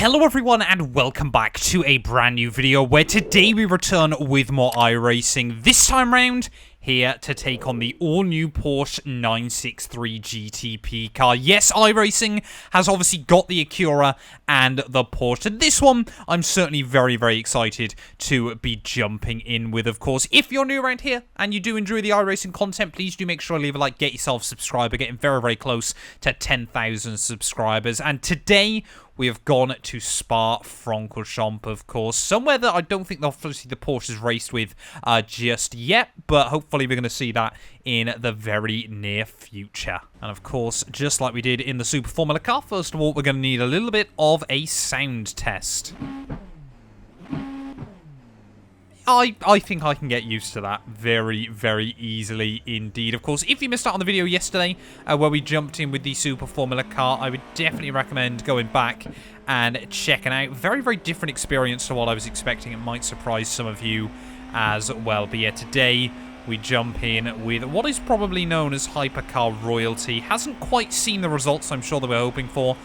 Hello everyone and welcome back to a brand new video where today we return with more iRacing. This time round, here to take on the all-new Porsche 963 GTP car. Yes, iRacing has obviously got the Acura and the Porsche. And this one, I'm certainly very, very excited to be jumping in with, of course. If you're new around here and you do enjoy the iRacing content, please do make sure to leave a like, get yourself a subscriber, getting very, very close to 10,000 subscribers. And today, we have gone to Spa-Francorchamps, of course. Somewhere that I don't think obviously the Porsche is raced with just yet, but hopefully we're going to see that in the very near future. And of course, just like we did in the Super Formula car, first of all, we're going to need a little bit of a sound test. I think I can get used to that very, very easily indeed. Of course, if you missed out on the video yesterday where we jumped in with the Super Formula car, I would definitely recommend going back and checking out. Very, very different experience to what I was expecting. It might surprise some of you as well. But yeah, today we jump in with what is probably known as hypercar royalty. Hasn't quite seen the results I'm sure they were hoping for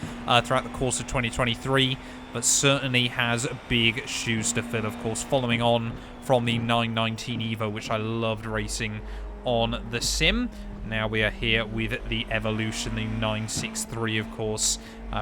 throughout the course of 2023, but certainly has big shoes to fill, of course, following on from the 919 Evo, which I loved racing on the sim. Now we are here with the Evolution, the 963, of course,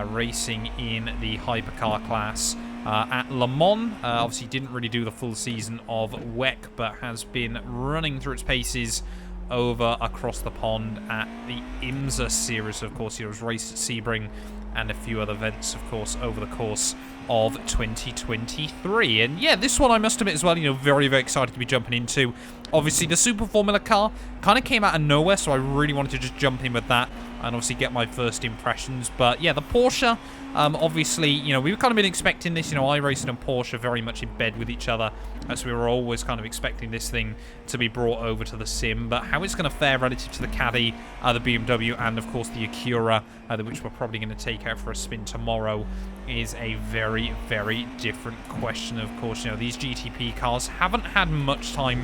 racing in the hypercar class at Le Mans. Obviously didn't really do the full season of WEC, but has been running through its paces over across the pond at the IMSA series, of course. He was raced at Sebring and a few other events, of course, over the course of 2023. And yeah, this one I must admit as well, you know, very, very excited to be jumping into. Obviously, the Super Formula car kind of came out of nowhere, so I really wanted to just jump in with that and obviously get my first impressions. But yeah, the Porsche, obviously, you know, we've kind of been expecting this, you know, iRacing and Porsche are very much in bed with each other, as we were always kind of expecting this thing to be brought over to the sim. But how it's going to fare relative to the Caddy, the BMW, and of course the Acura, which we're probably going to take out for a spin tomorrow, is a very, very different question. Of course, you know, these GTP cars haven't had much time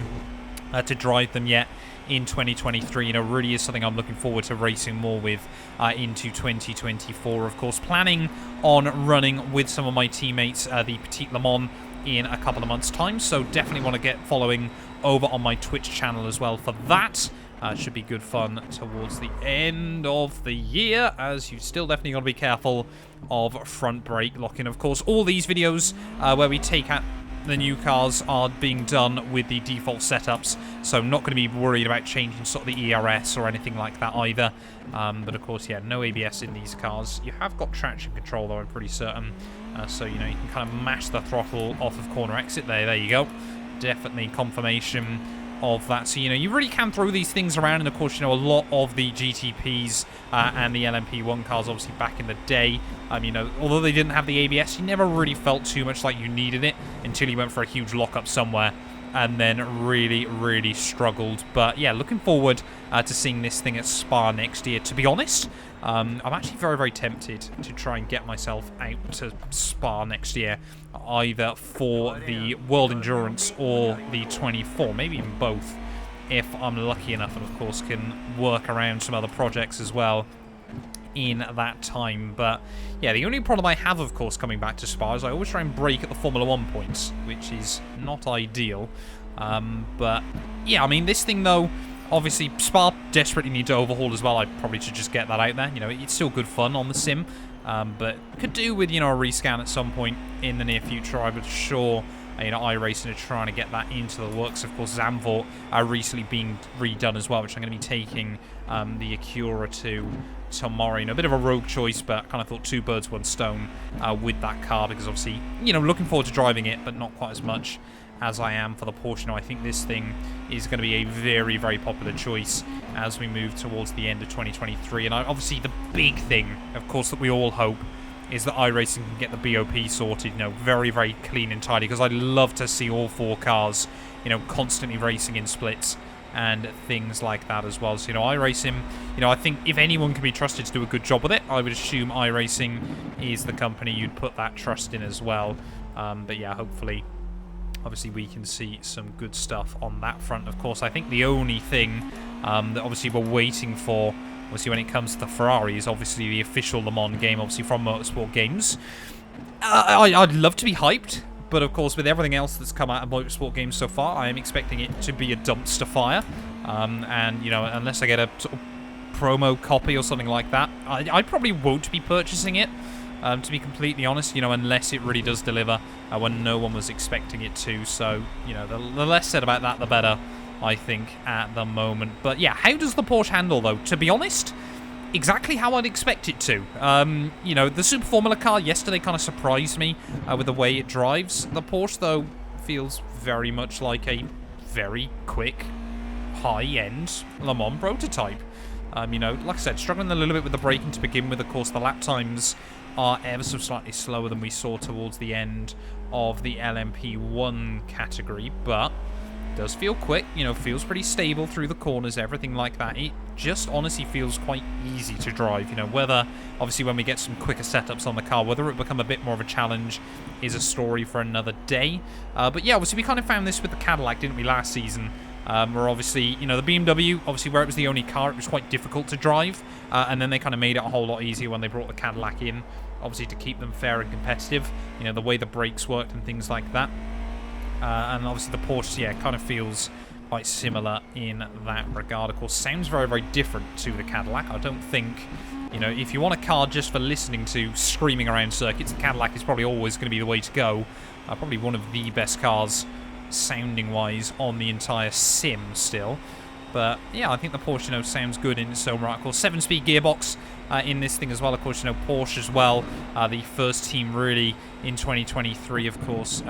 to drive them yet in 2023. You know, really is something I'm looking forward to racing more with into 2024. Of course, planning on running with some of my teammates the Petit Le Mans in a couple of months' time, so definitely want to get following over on my Twitch channel as well for that. Should be good fun towards the end of the year, as you still definitely got to be careful of front brake locking. Of course, all these videos where we take out the new cars are being done with the default setups, so I'm not going to be worried about changing sort of the ERS or anything like that either. But of course, yeah, no ABS in these cars. You have got traction control though, I'm pretty certain. So, you know, you can kind of mash the throttle off of corner exit there. There you go. Definitely confirmation of that. So, you know, you really can throw these things around. And of course, you know, a lot of the GTPs and the LMP1 cars, obviously back in the day, you know, although they didn't have the ABS, you never really felt too much like you needed it until you went for a huge lockup somewhere and then really, really struggled. But yeah, looking forward to seeing this thing at Spa next year. To be honest, I'm actually very, very tempted to try and get myself out to Spa next year, either for the World Endurance or the 24, maybe even both, if I'm lucky enough, and of course can work around some other projects as well in that time. But yeah, the only problem I have, of course, coming back to Spa is I always try and brake at the Formula 1 points, which is not ideal. But yeah, I mean, this thing though, obviously Spa desperately need to overhaul as well. I probably should just get that out there. You know, it's still good fun on the sim, but could do with, you know, a rescan at some point in the near future. I would sure, you know, iRacing are trying to get that into the works. Of course, Zandvoort are recently being redone as well, which I'm going to be taking the Acura to tomorrow. You know, a bit of a rogue choice, but I kind of thought two birds, one stone with that car, because obviously, you know, looking forward to driving it, but not quite as much as I am for the Porsche. Now, I think this thing is going to be a very, very popular choice as we move towards the end of 2023. And obviously, the big thing, of course, that we all hope is that iRacing can get the BOP sorted, you know, very, very clean and tidy, because I'd love to see all four cars, you know, constantly racing in splits and things like that as well. So, you know, iRacing, you know, I think if anyone can be trusted to do a good job with it, I would assume iRacing is the company you'd put that trust in as well. But yeah, hopefully, obviously, we can see some good stuff on that front. Of course, I think the only thing that obviously we're waiting for, obviously when it comes to the Ferrari, is obviously the official Le Mans game, obviously from Motorsport Games. I'd love to be hyped, but of course, with everything else that's come out of motorsport games so far, I am expecting it to be a dumpster fire. And, you know, unless I get a sort of promo copy or something like that, I probably won't be purchasing it, to be completely honest, you know, unless it really does deliver when no one was expecting it to. So, you know, the less said about that, the better, I think, at the moment. But yeah, how does the Porsche handle, though? To be honest, exactly how I'd expect it to. You know, the Super Formula car yesterday kind of surprised me with the way it drives. The Porsche, though, feels very much like a very quick, high-end Le Mans prototype. You know, like I said, struggling a little bit with the braking to begin with. Of course, the lap times are ever so slightly slower than we saw towards the end of the LMP1 category, but does feel quick, you know, feels pretty stable through the corners, everything like that. It just honestly feels quite easy to drive, you know, whether, obviously, when we get some quicker setups on the car, whether it become a bit more of a challenge is a story for another day. But yeah, obviously, we kind of found this with the Cadillac, didn't we, last season? Where obviously, you know, the BMW, obviously where it was the only car, it was quite difficult to drive, and then they kind of made it a whole lot easier when they brought the Cadillac in, obviously to keep them fair and competitive, you know, the way the brakes worked and things like that. And obviously the Porsche, yeah, kind of feels quite similar in that regard. Of course, sounds very, very different to the Cadillac. I don't think, you know, if you want a car just for listening to screaming around circuits, the Cadillac is probably always going to be the way to go. Probably one of the best cars sounding-wise on the entire sim still. But yeah, I think the Porsche, you know, sounds good in its own right. Of course, 7-speed gearbox in this thing as well. Of course, you know, Porsche as well, the first team really in 2023, of course,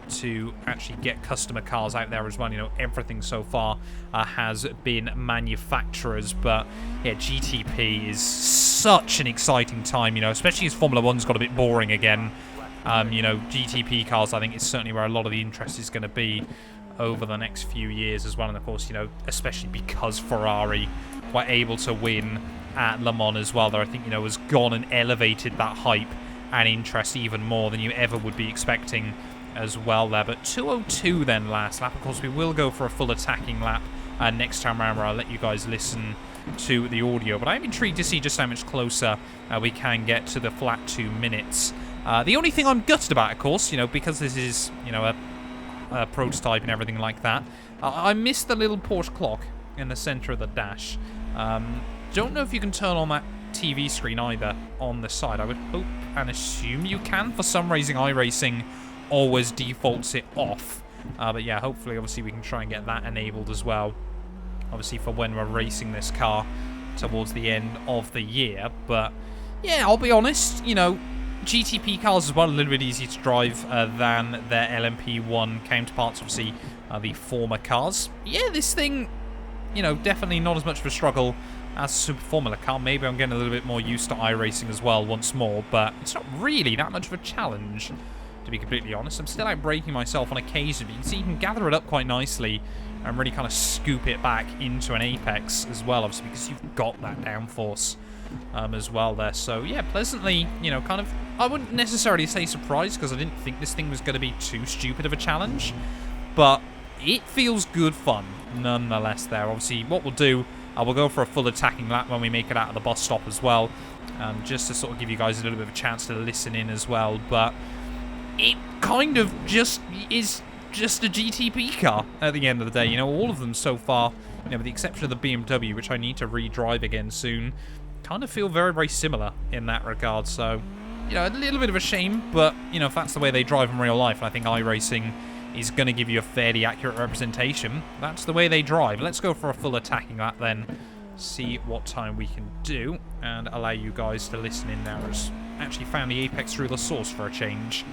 to actually get customer cars out there as well. You know, everything so far has been manufacturers. But yeah, GTP is such an exciting time, you know, especially as Formula 1's got a bit boring again. You know, GTP cars, I think, is certainly where a lot of the interest is going to be over the next few years as well. And of course, you know, especially because Ferrari were able to win at Le Mans as well, there, I think, you know, has gone and elevated that hype and interest even more than you ever would be expecting as well there. But 2:02 then last lap. Of course, we will go for a full attacking lap next time around, where I'll let you guys listen to the audio. But I'm intrigued to see just how much closer we can get to the flat 2 minutes. The only thing I'm gutted about, of course, you know, because this is, you know, a prototype and everything like that, I missed the little Porsche clock in the center of the dash. Don't know if you can turn on that TV screen either on the side. I would hope and assume you can. For some reason, iRacing always defaults it off. But yeah, hopefully, obviously, we can try and get that enabled as well. Obviously, for when we're racing this car towards the end of the year. But yeah, I'll be honest, you know, GTP cars as well, a little bit easier to drive than their LMP1 counterparts, obviously, the former cars. Yeah, this thing, you know, definitely not as much of a struggle as a Super Formula car. Maybe I'm getting a little bit more used to iRacing as well once more, but it's not really that much of a challenge, to be completely honest. I'm still out braking myself on occasion, but you can see you can gather it up quite nicely and really kind of scoop it back into an apex as well, obviously, because you've got that downforce as well there. So yeah, pleasantly, you know, kind of, I wouldn't necessarily say surprised, because I didn't think this thing was going to be too stupid of a challenge, but it feels good fun nonetheless there. Obviously, what we'll do, we'll go for a full attacking lap when we make it out of the bus stop as well, just to sort of give you guys a little bit of a chance to listen in as well. But it kind of just is just a GTP car at the end of the day. You know, all of them so far, you know, with the exception of the BMW, which I need to re-drive again soon, kind of feel very, very similar in that regard. So, you know, a little bit of a shame, but, you know, if that's the way they drive in real life, and I think iRacing is going to give you a fairly accurate representation, that's the way they drive. Let's go for a full attacking lap then, see what time we can do, and allow you guys to listen in now, as actually found the apex through the source for a change.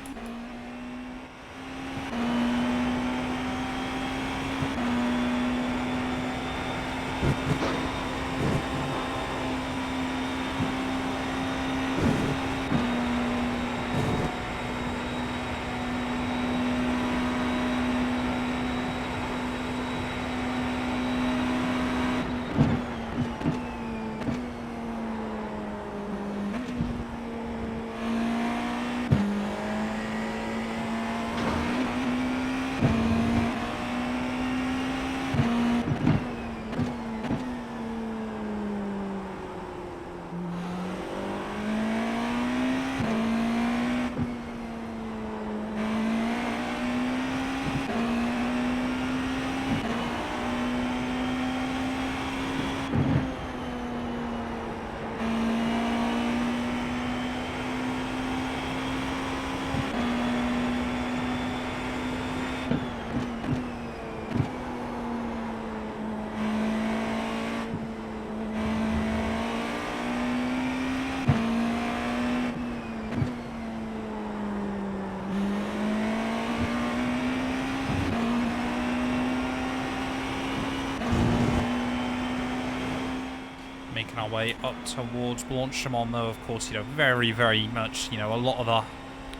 our way up towards Blanchimont, though, of course, very, very much, a lot of the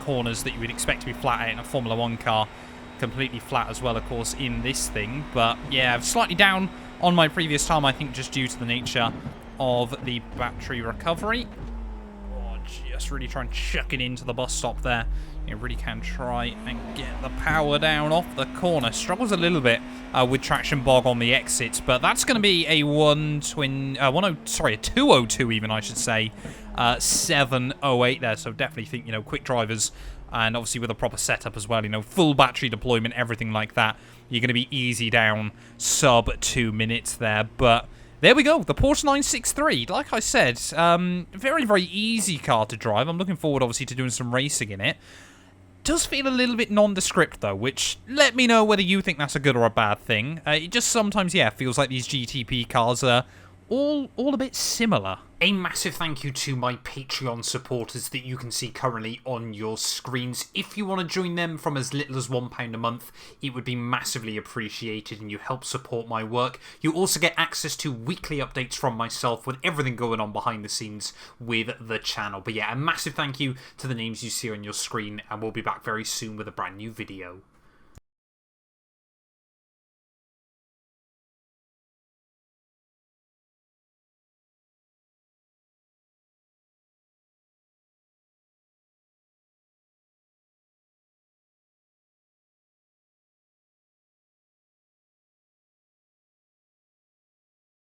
corners that you would expect to be flat out in a Formula 1 car, completely flat as well, of course, in this thing. But, yeah, slightly down on my previous time, I think, just due to the nature of the battery recovery. Oh, just really try and chuck it into the bus stop there. You really can try and get the power down off the corner. Struggles a little bit with traction bog on the exits, but that's going to be a 202 even, I should say. 708 there, so definitely think, quick drivers, and obviously with a proper setup as well, full battery deployment, everything like that, you're going to be easy down sub 2 minutes there. But there we go, the Porsche 963. Like I said, very, very easy car to drive. I'm looking forward, obviously, to doing some racing in it. Does feel a little bit nondescript, though, which, let me know whether you think that's a good or a bad thing. It just sometimes, yeah, feels like these GTP cars are all a bit similar. A massive thank you to my Patreon supporters that you can see currently on your screens. If you want to join them from as little as £1 a month, it would be massively appreciated and you help support my work. You also get access to weekly updates from myself with everything going on behind the scenes with the channel. But yeah, a massive thank you to the names you see on your screen, and we'll be back very soon with a brand new video.